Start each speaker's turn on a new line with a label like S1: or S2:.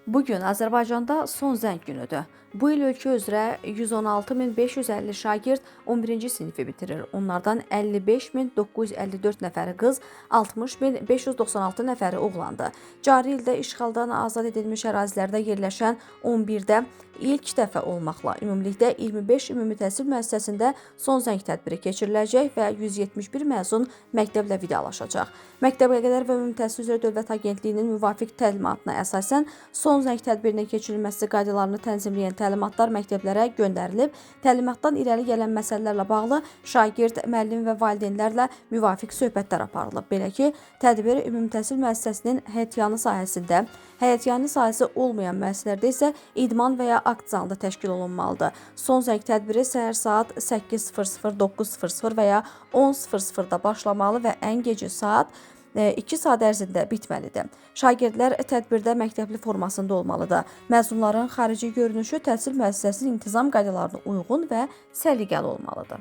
S1: Bugün Azərbaycanda son zəng günüdür. Bu il ölkə üzrə 116.550 şagird 11-ci sinifi bitirir. Onlardan 55.954 nəfəri qız, 60.596 nəfəri oğlandır. Cari ildə işğaldan azad edilmiş ərazilərdə yerləşən 11-də ilk dəfə olmaqla ümumilikdə 25 ümumi təhsil müəssisəsində son zəng tədbiri keçiriləcək və 171 məzun məktəblə vidalaşacaq. Məktəbəqədər və Ümumi Təhsil üzrə Dövlət Agentliyinin müvafiq təlimatına əsasən son zəng tədbirinin keçirilməsi qaydalarını tənzimləyən təlimatlar məktəblərə göndərilib. Təlimatdan irəli gələn məsələlərlə bağlı şagird, müəllim və valideynlərlə müvafiq söhbətlər aparılıb. Belə ki, tədbir ümumi təhsil müəssisəsinin həyətyanı sahəsində, həyətyanı sahəsi olmayan müəssisələrdə isə idman və ya akt zalında təşkil olunmalıdır. Son zəng tədbiri səhər saat 8:00, 9:00 və ya 10:00-da başlamalı və ən gecə saat 2 saat ərzində bitməlidir. Şagirdlər tədbirdə məktəbli formasında olmalıdır. Məzunların xarici görünüşü təhsil müəssisəsinin intizam qaydalarına uyğun və səliqəli olmalıdır.